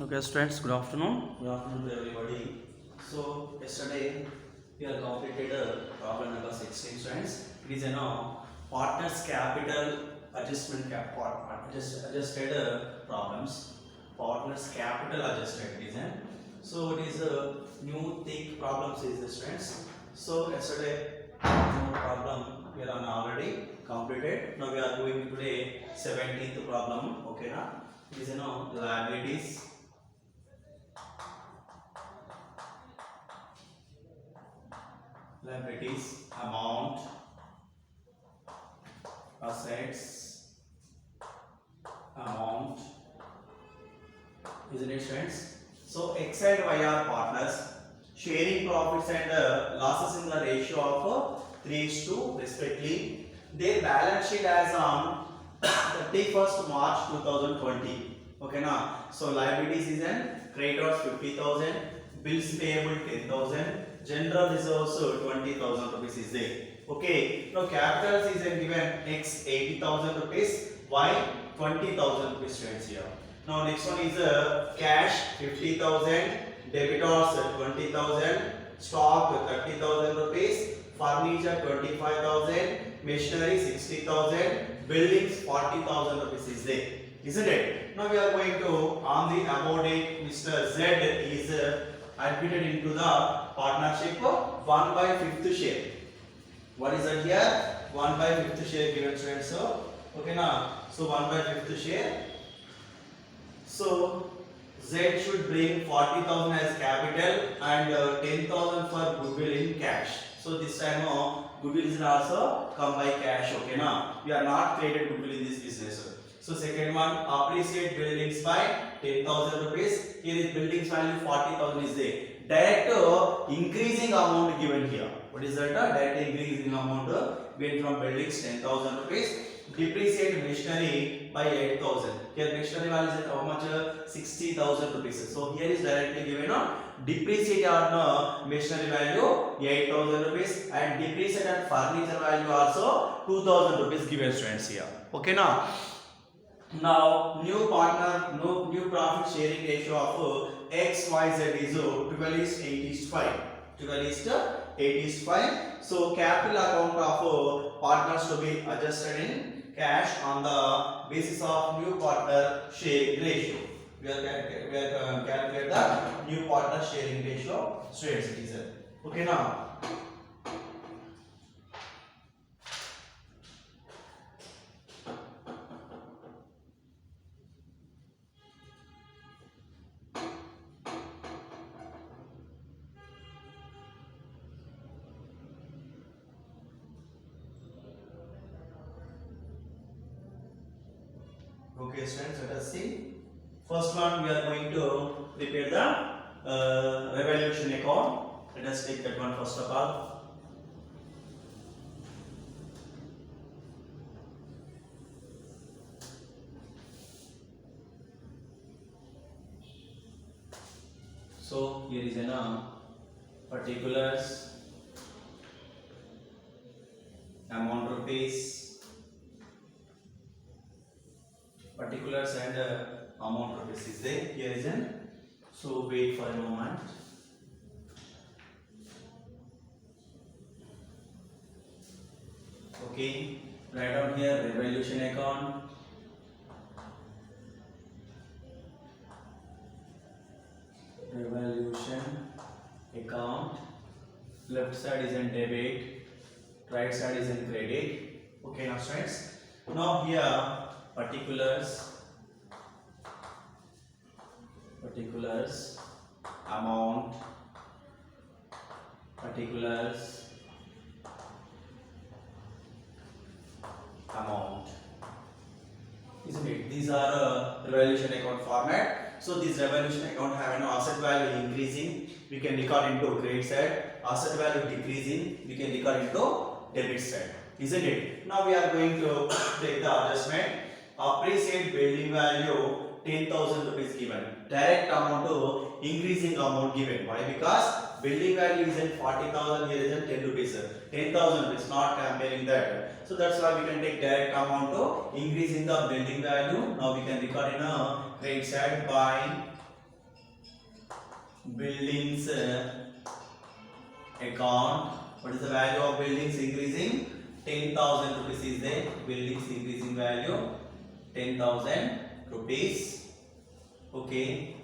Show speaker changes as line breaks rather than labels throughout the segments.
Okay, students, good afternoon. Good afternoon to everybody. So, yesterday we have completed problem number 16, students. It is partners capital adjustment adjusted problems. Partners capital adjusted it is so it is a new thick problems is this, students. So, yesterday no problem we are on already completed. Now we are doing today 17th problem. Okay, now it is liabilities. Liabilities, amount, assets, amount, isn't it, friends? So X and Y are partners, sharing profits and losses in the ratio of 3:2 respectively. Their balance sheet as on 31st March 2020. Okay, now so liabilities is an creditors 50,000, bills payable 10,000. General reserves 20,000 rupees is there. Okay. Now capital is given X 80,000 rupees, Y 20,000 rupees, students here. Now next one is cash 50,000, debitors 20,000, stock 30,000 rupees, furniture 25,000, machinery 60,000, buildings 40,000 rupees is there. Isn't it? Now we are going to on the about it. Mr. Z is admitted into the partnership of 1/5 share. What is that here? 1/5 share given, students. So okay now. So 1/5 share. So Z should bring 40,000 as capital and 10,000 for goodwill in cash. So this time goodwill is also come by cash. Okay now. We are not created goodwill in this business. So second one, appreciate buildings by 10,000 rupees. Here is buildings value 40,000 is there. Direct increasing amount given here. What is that? Direct increasing amount given from buildings 10,000 rupees. Depreciate machinery by 8,000. Here machinery value is how much? 60,000 rupees. So here is directly given depreciate on machinery value 8,000 rupees and depreciate on furniture value also 2,000 rupees given, students here. Okay now. Now new partner, new profit sharing ratio of XYZ is 12:8:5. 12:8:5. So capital account of partners to be adjusted in cash on the basis of new partner sharing ratio. We are calculate the new partner sharing ratio, students. It is okay now. Okay, students, let us see. First one, we are going to prepare the revaluation account. Let us take that one first of all. So here is an particulars, amount rupees, particulars and amount rupees is there. Here is an. So wait for a moment. Okay, write down here revaluation account. Revaluation account. Left side is in debit, right side is in credit. Okay now, friends. Now here particulars, amount, particulars, amount. Isn't it? These are revaluation account format. So this revaluation account have an asset value increasing, we can record into credit side. Asset value decreasing, we can record into debit side. Isn't it? Now we are going to take the adjustment. Appreciate building value 10,000 rupees given. Direct amount to increasing amount given. Why? Because building value is in 40,000, here is in 10 rupees. 10,000 rupees, not comparing that. So that's why we can take direct amount to increase in the building value. Now we can record in a credit side by buildings account. What is the value of buildings increasing? 10,000 rupees is the buildings increasing value. 10,000 rupees. Okay.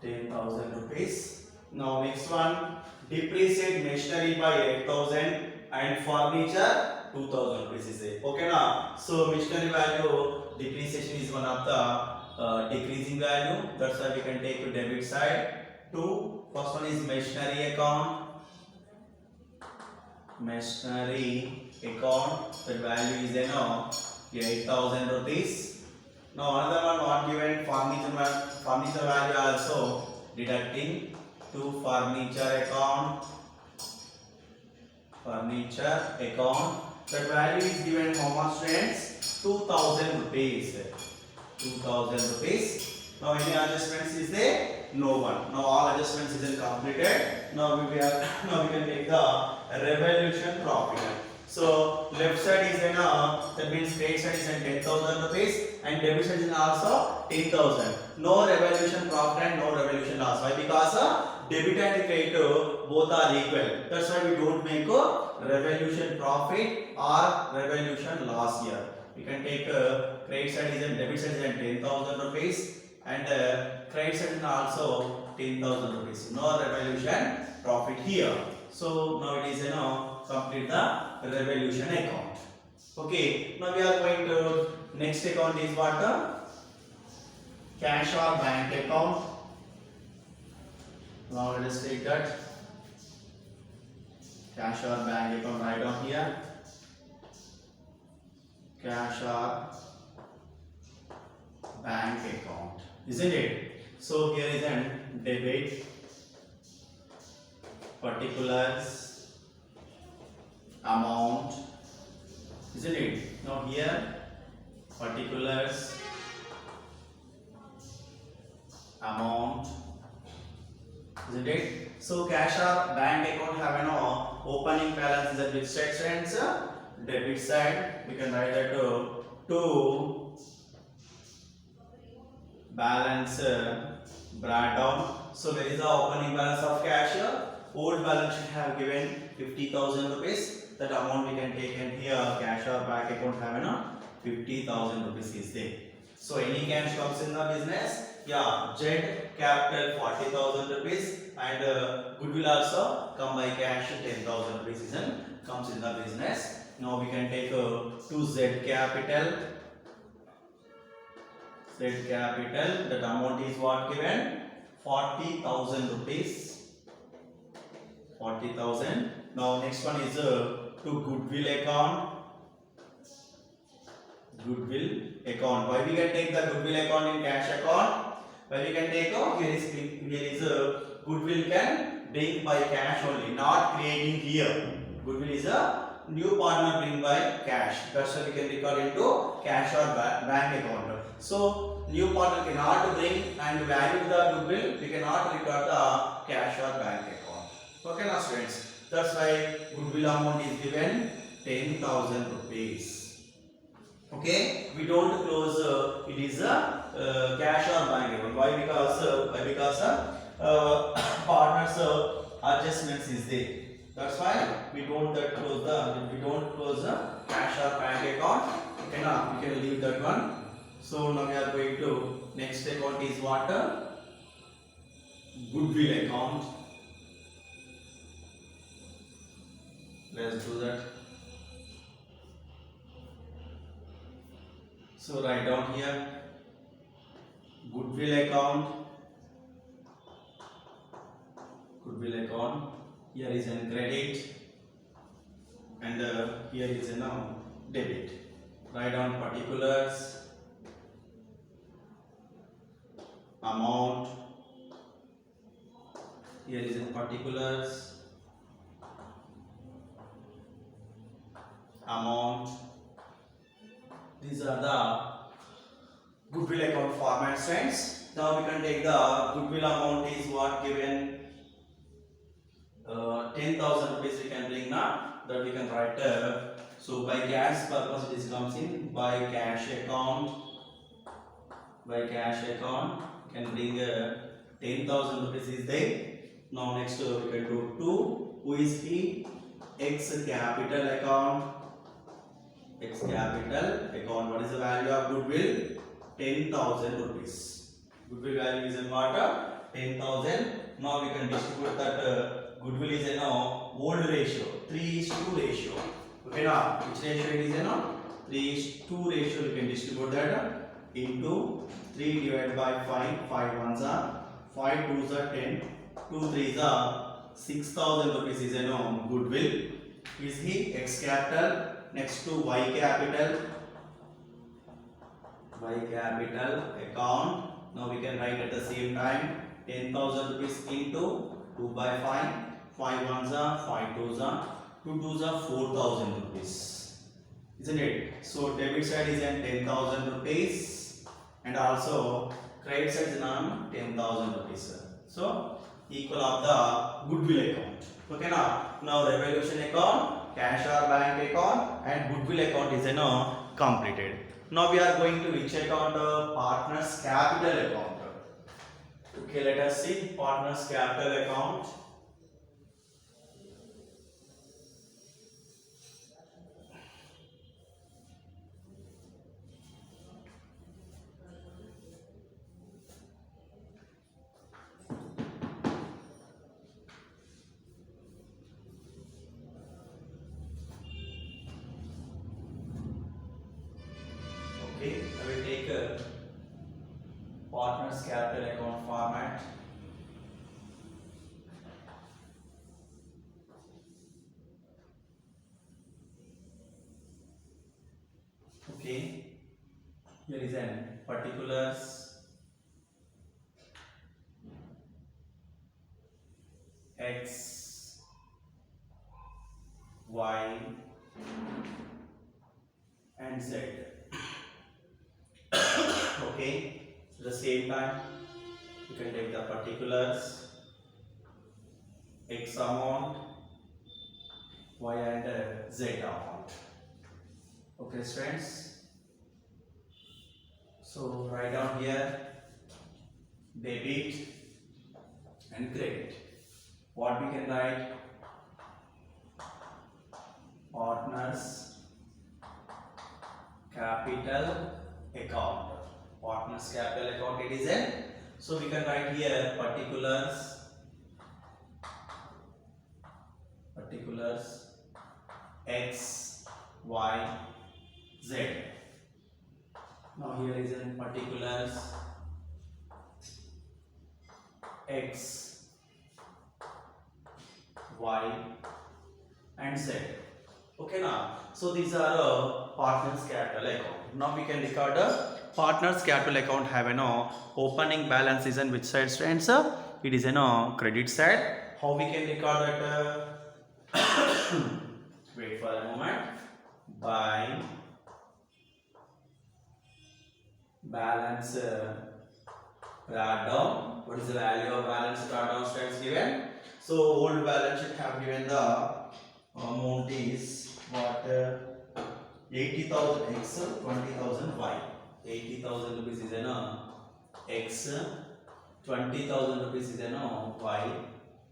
₹10,000. Now next one, depreciate machinery by 8,000 and furniture 2,000 rupees is there. Okay na? So machinery value depreciation is one of the decreasing value. That's why we can take to debit side. First one is machinery account. Machinery account. The value is 8,000 rupees. Now another one not given, furniture value also deducting to furniture account. Furniture account. The value is given how much friends? 2,000 rupees. 2,000 rupees. Now any adjustments is there? No one. Now all adjustments is completed. Now we can take the revaluation profit. So left side is that means credit side is 10,000 rupees and debit side is also 10,000. No revaluation profit and no revaluation loss. Why? Because debit and credit both are equal. That's why we don't make a revaluation profit or revaluation loss here. We can take credit side is and debit side is 10,000 rupees and credit side is also 10,000 rupees. No revaluation profit here. So now it is complete the revaluation account. Okay, now we are going to next account is what? Cash or bank account. Now let us take that. Cash or bank account, write down here. Cash or bank account, isn't it? So here is an debit, particulars, amount, isn't it? Now here particulars, amount, isn't it? So cash or bank account have an opening balance is at which side friends? Debit side. We can write that to balance brought down. So where is the opening balance of cash? Old balance sheet have given 50,000 rupees. That amount we can take and here cash or bank account have 50,000 rupees is there. So any cash comes in the business. Yeah, Z capital 40,000 rupees and goodwill also come by cash 10,000 rupees comes in the business. Now we can take to Z capital. Z capital, that amount is what given? 40,000 rupees. 40,000. Now next one is to goodwill account. Goodwill account. Why we can take the goodwill account in cash account? Why we can take here is goodwill can bring by cash only, not creating here. Goodwill is a new partner bring by cash. That's why we can record into cash or bank account. So new partner cannot bring and value the goodwill. We cannot record the cash or bank account. Okay, now students. That's why goodwill amount is given 10,000 rupees. Okay, we don't close it is a cash or bank account. Why? Because partners adjustments is there. That's why we don't close the cash or bank account. Okay, now we can leave that one. So now we are going to next account is what? Goodwill account. Let's do that. So write down here goodwill account. Goodwill account. Here is an credit and here is a debit. Write down particulars, amount. Here is in particulars, amount. These are the goodwill account formats, friends. Now we can take the goodwill amount is what given 10,000 rupees we can bring now, that we can write so by cash purpose this comes in by cash account. by cash account can bring 10,000 rupees is there. Now next we can do 2. Who is he? X capital account. X capital account. What is the value of goodwill? 10,000 rupees. Goodwill value is in what? 10,000. Now we can distribute that goodwill is in old ratio, 3:2 ratio. Okay now, which ratio it is in 3:2 ratio. You can distribute that into 3 divided by 5. 5 ones are 5 2s are 10. 2 3s are 6,000 rupees is in goodwill. Is he X capital? Next to Y capital. Y capital account. Now we can write at the same time 10,000 rupees into 2 by 5. 5 ones are 5 2s are 2 2s are 4,000 rupees. Isn't it? So debit side is at 10,000 rupees and also credit side is on 10,000 rupees. So equal of the goodwill account. Okay now revaluation account, cash or bank account and goodwill account is completed. Now we are going to which account? Partners capital account. Okay, let us see partners capital account. Okay, I will take a partners capital account format. Okay, here is an particulars X, Y and Z. Okay, so the same time you can take the particulars X amount, Y and Z amount. Okay friends, so write down here debit and credit. What we can write? Partners capital account. Partners capital account it is in. So we can write here particulars X, Y, Z. Now here is in particulars X, Y and Z. Okay now, so these are partners capital account. Now we can record a partners capital account have an opening balance is on which side friends? It is an credit side. How we can record that? Wait for a moment. By balance drawdown. What is the value of balance drawdown friends given? So old balance sheet have given the amount is what 80,000 X, 20,000 Y. 80,000 rupees is an X, 20,000 rupees is an Y,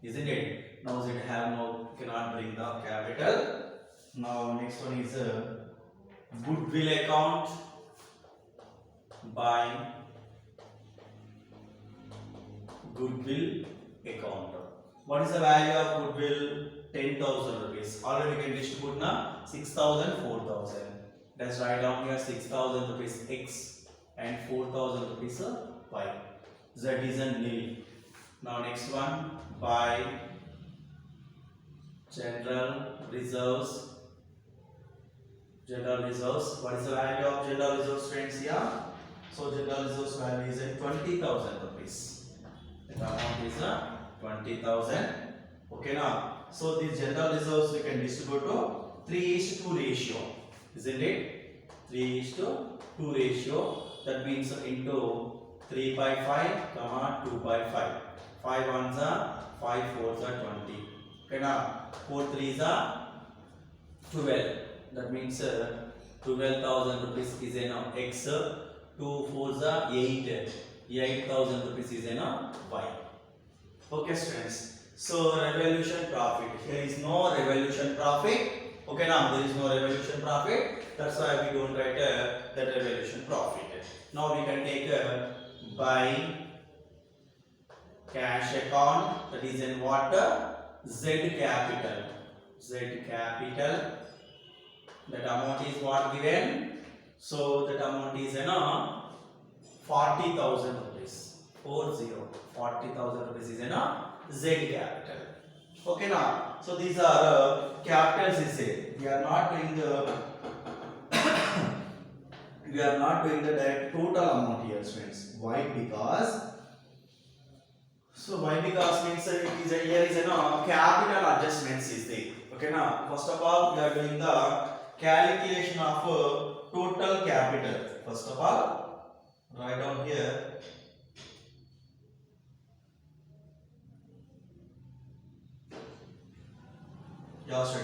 isn't it? Now it have no, cannot bring the capital. Now next one is goodwill account by goodwill account. What is the value of goodwill? 10,000 rupees. Already we can distribute now 6,000, 4,000. Let's write down here 6,000 rupees X and 4,000 rupees Y. Z is a nil. Now next one by general reserves. General reserves. What is the value of general reserves friends here? So general reserves value is 20,000 rupees. The amount is 20,000. Okay now. So these general reserves we can distribute to 3:2 ratio, isn't it? 3:2 ratio. That means into 3 by 5, 2 by 5. 5 ones are 5 fours are 20. Okay now 4 threes are 12. That means 12,000 rupees is an X. 2 4s are 8. 8,000 rupees is in a Y. Okay, students. So revolution profit. Here is no revolution profit. Okay, now there is no revolution profit. That's why we don't write that revolution profit. Now we can take by cash account, that is in what? Z capital. Z capital. That amount is what given? So that amount is 40,000 rupees. 40,000 rupees is Z capital. Okay now. So these are capitals is it. We are not doing the direct total amount here, students. Why? Because means it is here is capital adjustments is there. Okay now. First of all, we are doing the calculation of total capital. First of all, write down here.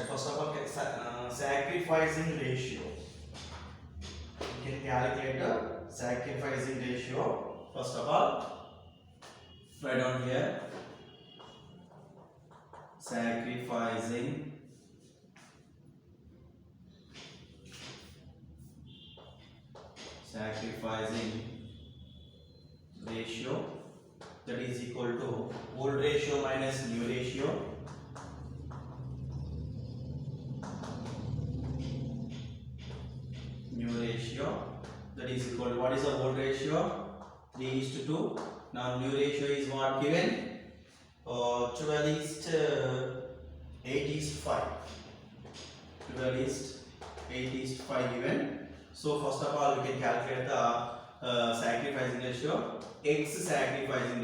First of all, sacrificing ratio. You can calculate the sacrificing ratio. First of all, write down here. Sacrificing ratio, that is equal to old ratio minus new ratio. That is equal to, what is the old ratio? 3:2. Now new ratio is what given? 12:8:5. 12:8:5 given. So first of all, we can calculate the sacrificing ratio. X sacrificing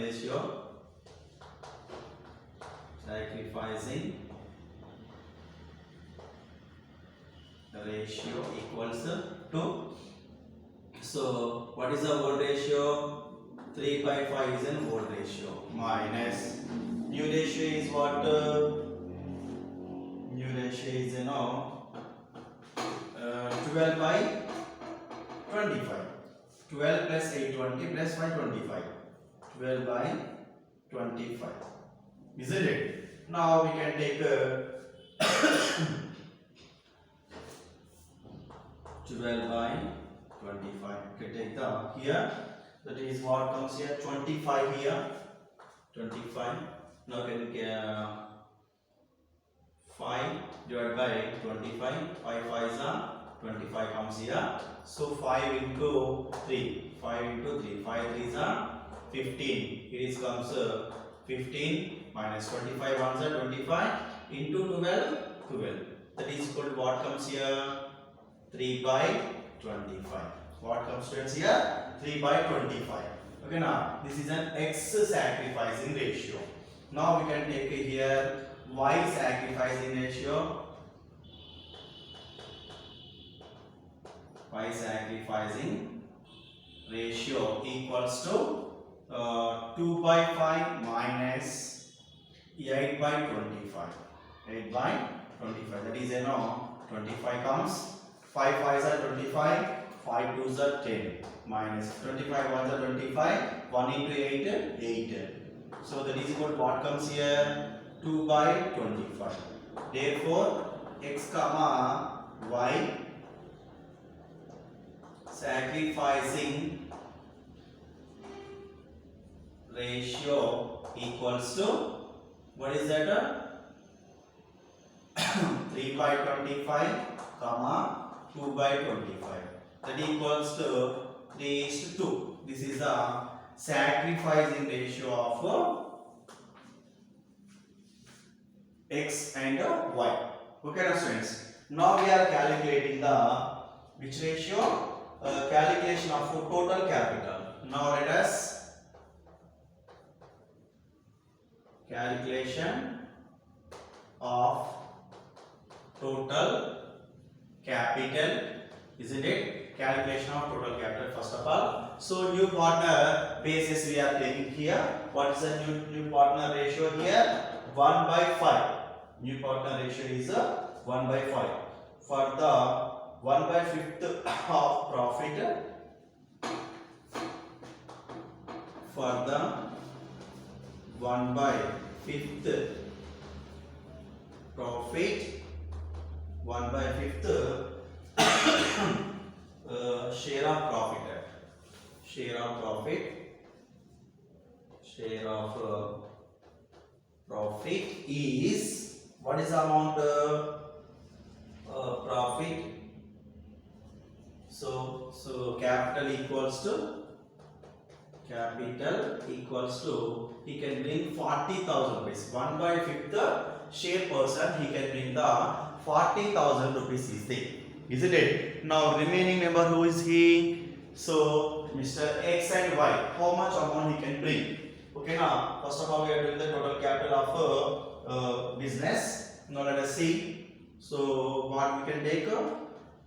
ratio. Equals to. So what is the old ratio? 3/5 is an old ratio minus new ratio is what? New ratio is 12/25. 12 plus 820 plus 525. 12/25. Isn't it? Now we can take 12/25. Okay, take the here. That is what comes here. 25 here. 25. Now can 5 divided by 25. 5 5s are 25 comes here. So 5 into 3. 5 into 3. 5 3s are 15. Here is comes 15 minus 25 ones are 25 into 12. 12. That is equal to what comes here? 3/25. What comes students here? 3/25. Okay, now this is an X sacrificing ratio. Now we can take here Y sacrificing ratio. Y sacrificing ratio equals to 2/5 minus 8/25. 8/25. That is 25 comes. 5 5s are 25, 5 2s are 10, minus 25 1s are 25, 1 into 8, 8. So that is equal to what comes here? 2/25. Therefore, X comma Y sacrificing ratio equals to, what is that? 3/25 comma 2/25. That equals to 3:2. This is the sacrificing ratio of X and Y. Okay, now students. Now we are calculating the which ratio? Calculation of total capital. Now let us calculation of total capital, isn't it? Calculation of total capital first of all. So new partner basis we are taking here. What is the new partner ratio here? 1/5. New partner ratio is 1/5. For the 1/5 of profit, for the 1/5 profit, 1/5 share of profit, share of profit, share of profit is, what is the amount profit? So capital equals to he can bring 40,000 rupees. 1/5 share person, he can bring the 40,000 rupees is there, isn't it? Now remaining member, who is he? So Mr. X and Y, how much amount he can bring? Okay, now first of all we are doing the total capital of business. Now let us see. So what we can take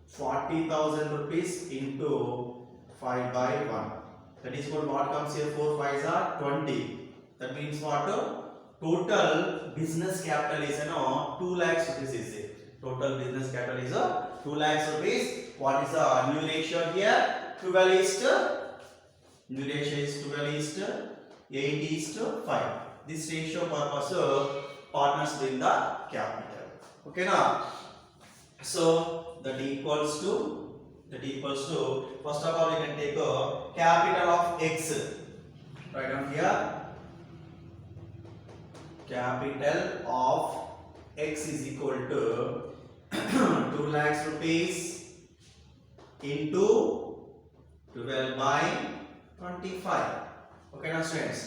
40,000 rupees into 5/1. That is called, what comes here? 4 5s are 20. That means what? Total business capital is 2 lakhs rupees is it. Total business capital is 2 lakhs rupees. What is the new ratio here? 12 is to, new ratio is 12 is to 8 is to 5. This ratio purpose partners bring the capital. Okay now. So that equals to, first of all we can take capital of X. Write down here. Capital of X is equal to 2 lakhs rupees into 12/25. Okay now students,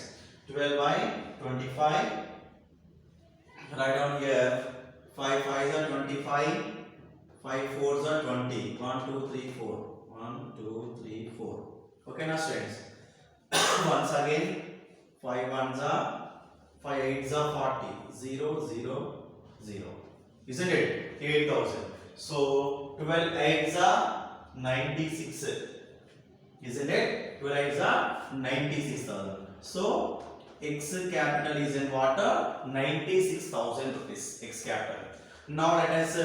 12/25. Write down here, 5 5s are 25, 5 4s are 20. 1 2 3 4. 1 2 3 4. Okay now students. Once again, 5 1s are, 5 8s are 40. 0 0 0. Isn't it? 8,000. So 12 8s are 96. Isn't it? 12 8s are 96,000. So X capital is in what? 96,000 rupees. X capital. Now let us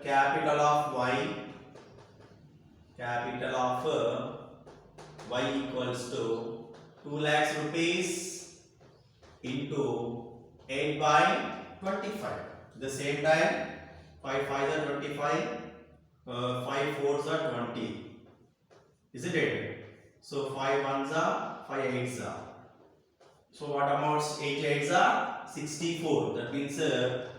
capital of Y. Capital of Y equals to 2 lakhs rupees into 8/25. The same time, 5 5s are 25, 5 4s are 20. Isn't it? So 5 1s are, 5 8s are. So what amounts? 8 8s are 64. That means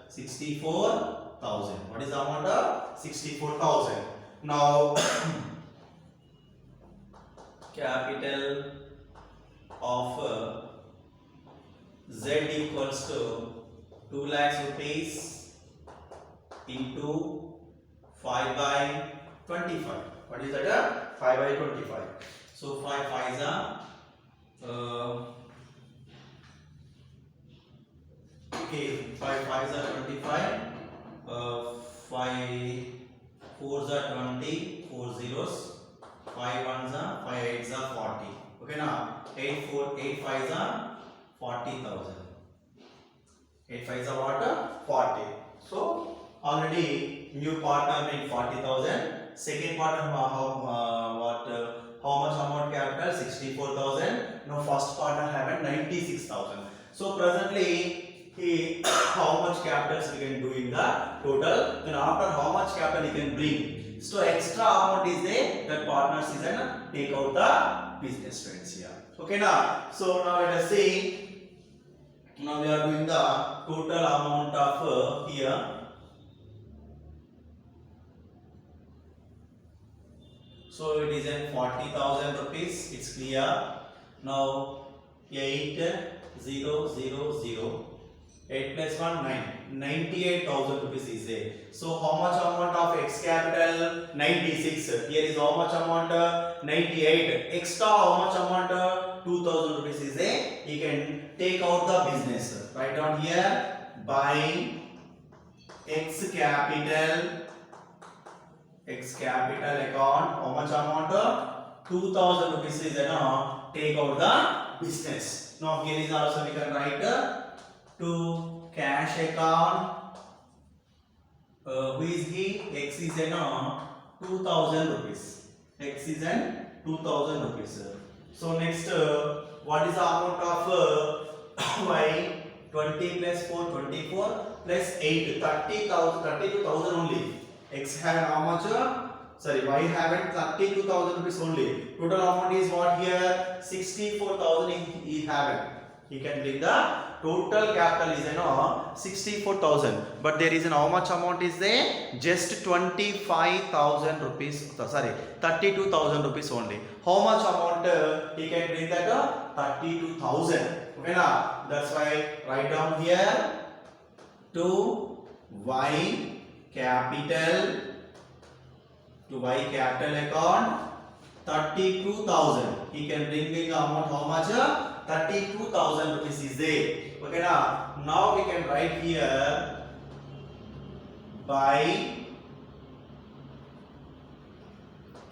64,000. What is the amount of 64,000? Now capital of Z equals to 2 lakhs rupees into 5/25. What is that? 5/25. So 5 5s are okay, 5 5s are 25, 5 4s are 20, 4 zeros, 5 1s are, 5 8s are 40. Okay now, 8 5s are 40,000. 8 5s are what? 40. So already new partner made 40,000. Second partner how much amount capital? 64,000. Now first partner have 96,000. So presently he how much capitals we can do in the total, then after how much capital he can bring. So extra amount is there, that partners is take out the business friends here. Okay now, so now let us see. Now we are doing the total amount of here. So it is 40,000 rupees. It's clear. Now 8 0 0 0. 8 plus 1 9. 98,000 rupees is there. So how much amount of X capital? 96. Here is how much amount? 98. Extra how much amount? 2,000 rupees is there. He can take out the business. Write down here, buying X capital account. How much amount? 2,000 rupees is take out the business. Now here is also we can write to cash account. Who is he? X is 2,000 rupees. X is 2,000 rupees. So next, what is the amount of y? 20 plus 4, 24 plus 8, 30,000, 32,000 only. X have how much? Sorry, y having 32,000 rupees only. Total amount is what here? 64,000 he having. He can bring the total capital is 64,000. But there is how much amount is there? Just 25,000 rupees. Sorry, 32,000 rupees only. How much amount he can bring that? 32,000. Okay, now that's why write down here to y capital account 32,000. He can bring the amount how much? 32,000 rupees is there. Okay, now we can write here by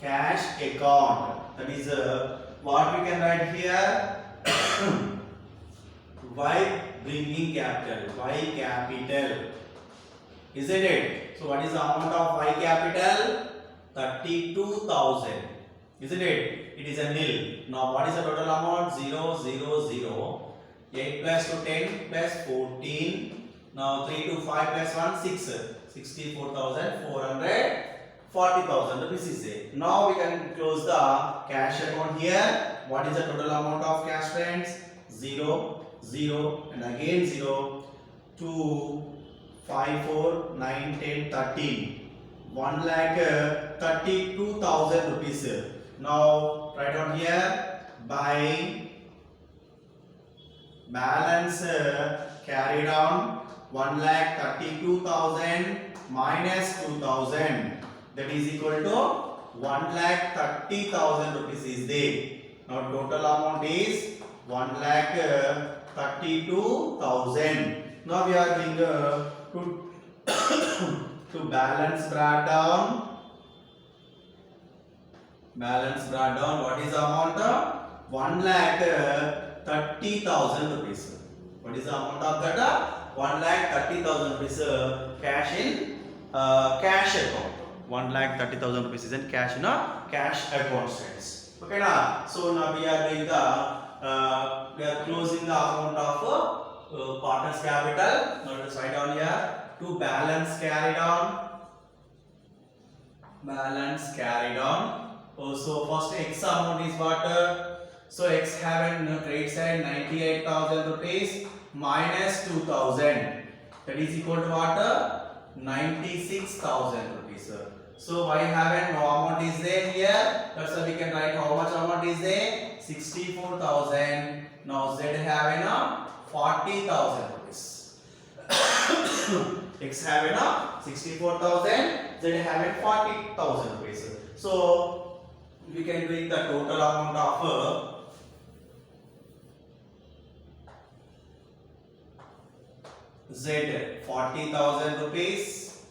cash account. That is what we can write here. Y bringing capital, Y capital, isn't it? So what is the amount of Y capital? 32,000, isn't it? It is a nil. Now what is the total amount? 0, 0, 0. 8 plus 2, 10 plus 14. Now 3 to 5 plus 1, 6. 64,400. 40,000 rupees is there. Now we can close the cash account here. What is the total amount of cash, friends? 0, 0 and again 0, 2, 5, 4, 9, 10, 13. 1,32,000 rupees. Now write down here by balance carried on 1,32,000 minus 2,000. That is equal to 1,30,000 rupees is there. Now total amount is 1,32,000. Now we are going to balance brought down. Balance brought down. What is the amount? 1,30,000 rupees. What is the amount of that? 1,30,000 rupees cash in cash account. 1,30,000 rupees is in cash in a cash account status. Okay, now so now we are doing the we are closing the amount of partners capital. Now let's write down here to balance carried on. Balance carried on. So first X amount is what? So X having credit side 98,000 rupees minus 2,000. That is equal to what? 96,000 rupees. So Y having no amount is there here. That's why we can write how much amount is there? 64,000. Now Z having 40,000 rupees. X having 64,000. Z having 40,000 rupees. So we can bring the total amount of Z 40,000 rupees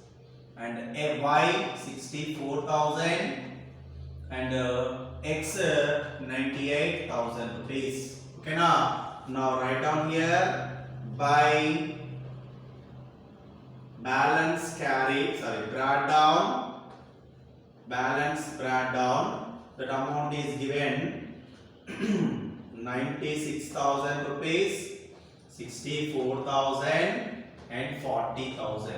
and Y 64,000 and X 98,000 rupees. Okay, now write down here by balance brought down. Balance brought down. That amount is given 96,000 rupees, 64,000 and 40,000.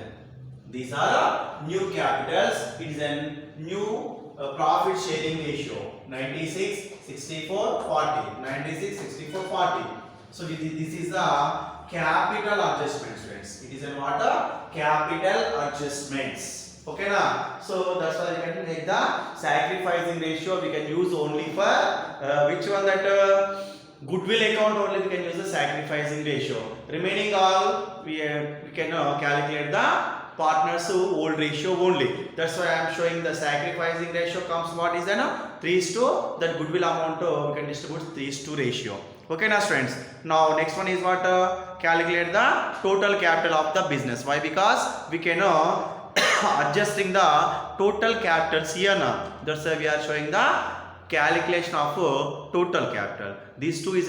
These are new capitals. It is a new profit sharing ratio. 96, 64, 40. 96, 64, 40. So this is the capital adjustments, friends. It is a what? Capital adjustments. Okay, now so that's why we can take the sacrificing ratio. We can use only for which one? That goodwill account only we can use the sacrificing ratio. Remaining all we can calculate the partners old ratio only. That's why I am showing the sacrificing ratio comes what is 3:2. That goodwill amount we can distribute 3:2 ratio. Okay, now friends. Now next one is what? Calculate the total capital of the business. Why? Because we can adjusting the total capitals here now. That's why we are showing the calculation of total capital. These two is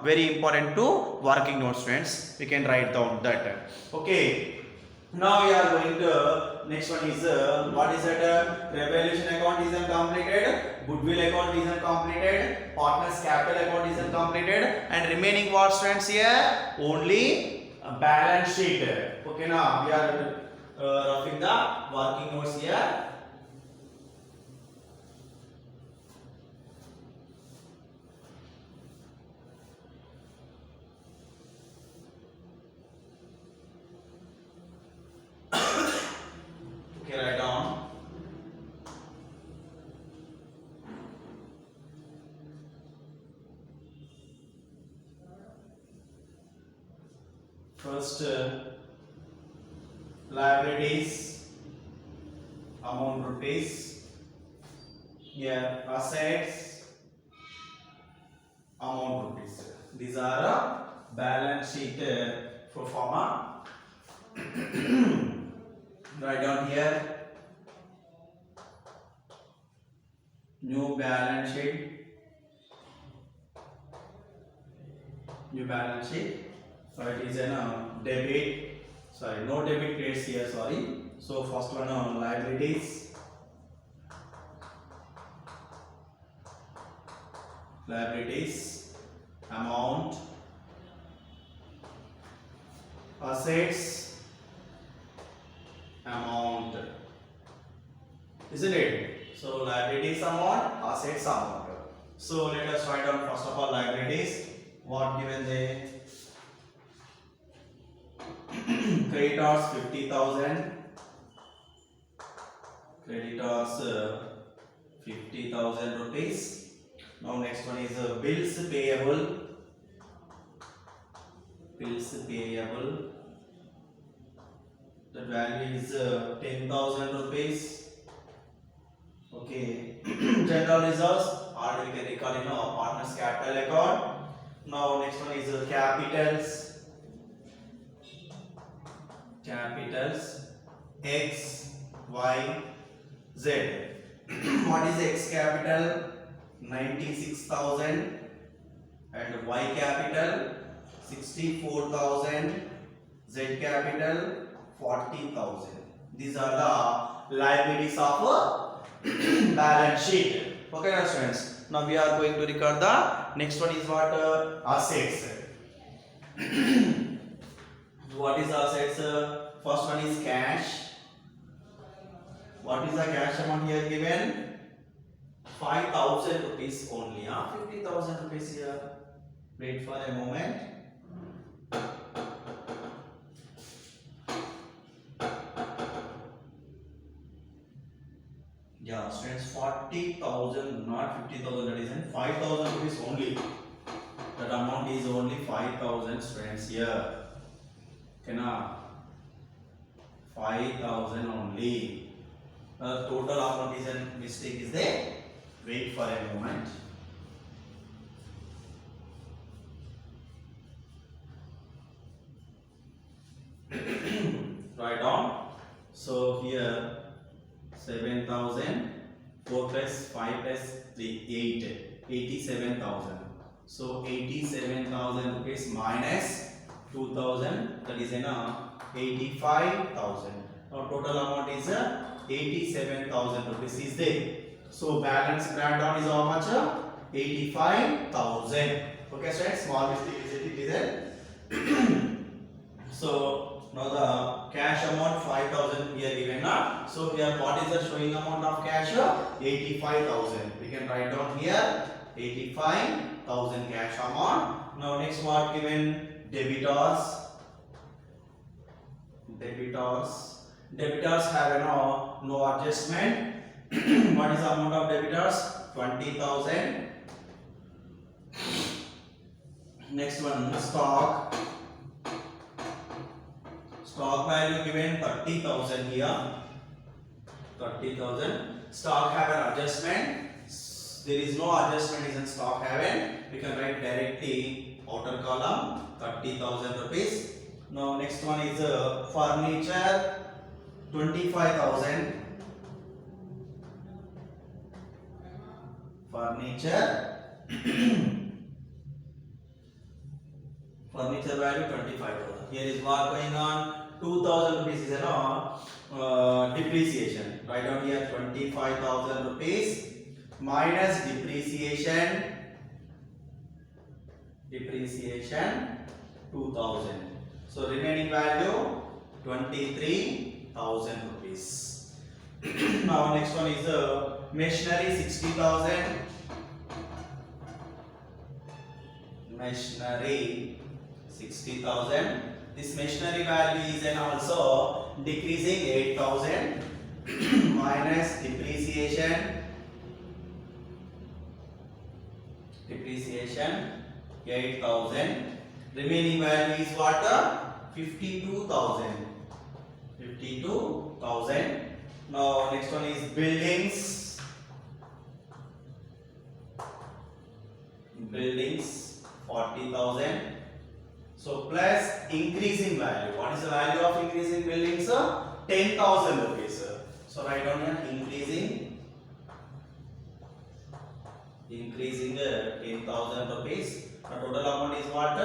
very important to working notes, friends. We can write down that. Okay. Now we are going to next one is what is that? Revaluation account is completed. Goodwill account is completed, partners capital account is completed, and remaining what stands here? Only a balance sheet. Okay, now we are roughing the working notes here. Okay, write down. First, liabilities, amount rupees. Here, assets, amount rupees. These are balance sheet pro forma. Write down here. New balance sheet. New balance sheet. So it is a debit. Sorry, no debit credits here. Sorry. So first one on liabilities. Liabilities, amount, assets, amount. Isn't it? So liabilities amount, assets amount. So let us write down first of all liabilities. What given there? Creditors 50,000. Creditors 50,000 rupees. Now next one is bills payable. Bills payable. The value is 10,000 rupees. Okay. General reserves. Or we can recall in our partners capital account. Now next one is capitals. Capitals X, Y, Z. What is X capital? 96,000 and Y capital 64,000, Z capital 40,000. These are the liabilities of a balance sheet. Okay, now friends. Now we are going to record the next one is what assets. What is assets? First one is cash. What is the cash amount here given? 5,000 rupees only. 50,000 rupees here. Wait for a moment. Yeah, students, 40,000, not 50,000. That is 5,000 rupees only. That amount is only 5,000 students here. Okay, now 5,000 only. Total amount is a mistake is there. Wait for a moment. Write down. So here 7,000, 4 plus 5 plus 3, 8, 87,000. So 87,000 rupees minus 2,000, that is 85,000. Now total amount is 87,000 rupees is there. So balance breakdown is how much? 85,000. Okay, so small mistake is there. So now the cash amount 5,000 here given now. So here what is the showing amount of cash? 85,000. We can write down here 85,000 cash amount. Now next what given? Debitors. Debitors have no adjustment. What is the amount of debitors? 20,000. Next one, stock. Stock value given 30,000 here. 30,000. Stock have an adjustment. There is no adjustment in stock haven. We can write directly outer column 30,000 rupees. Now next one is furniture 25,000. Furniture value 25,000. Here is what going on. 2,000 rupees is depreciation. Write down here 25,000 rupees. minus depreciation 2000. So remaining value 23,000 rupees. Now next one is machinery 60,000. Machinery 60,000. This machinery value is then also decreasing 8,000 minus depreciation 8,000. Remaining value is what? 52,000. 52,000. Now next one is buildings. Buildings 40,000. So plus increasing value. What is the value of increasing buildings? 10,000 rupees. So write down here increasing 10,000 rupees. The total amount is what?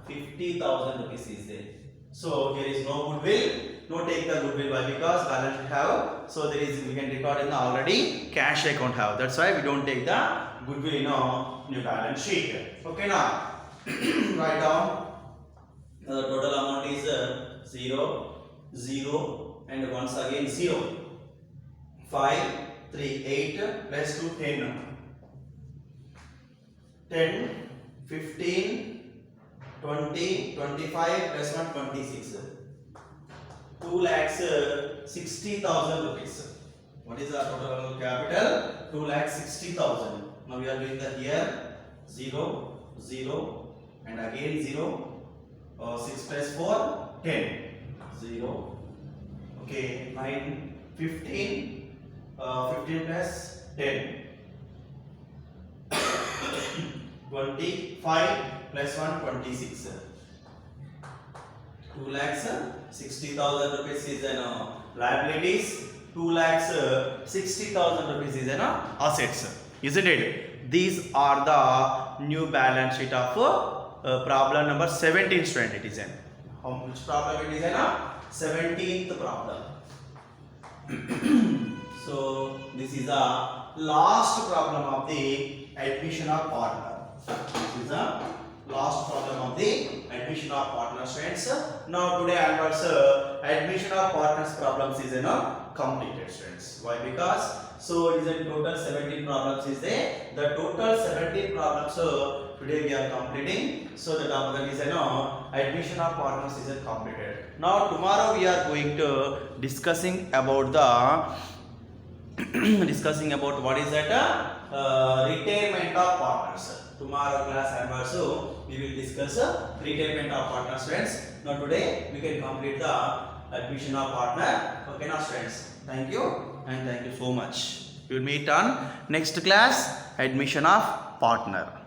50,000 rupees is there. So here is no goodwill. No take the goodwill. Why? Because balance sheet have. So there is, we can record in the already cash account have. That's why we don't take the goodwill in a new balance sheet. Okay, now write down. The total amount is 0, 0 and once again 0. 5, 3, 8 plus 2, 10. 10, 15, 20, 25 plus 1, 26. 2,60,000 rupees. What is our total capital? 2,60,000. Now we are doing the here 0, 0 and again 0. 6 plus 4, 10. 0. Okay, 9, 15. 15 plus 10. 25 plus 1, 26. 2,60,000 rupees is an liabilities. 2,60,000 rupees is an assets. Isn't it? These are the new balance sheet of problem number 17 student. It is an which problem it is an 17th problem. So this is the last problem of the admission of partner. This is the last problem of the admission of partner students. Now today onwards admission of partners problems is completed students. Why? Because so it is a total 17 problems is there. The total 17 problems today we are completing. So that is admission of partners is completed. Now tomorrow we are going to discussing about the discussing about what is that retirement of partners. Tomorrow class and also we will discuss retirement of partner students. Now today we can complete the admission of partner. Okay now students, thank you and thank you so much. We will meet on next class admission of partner.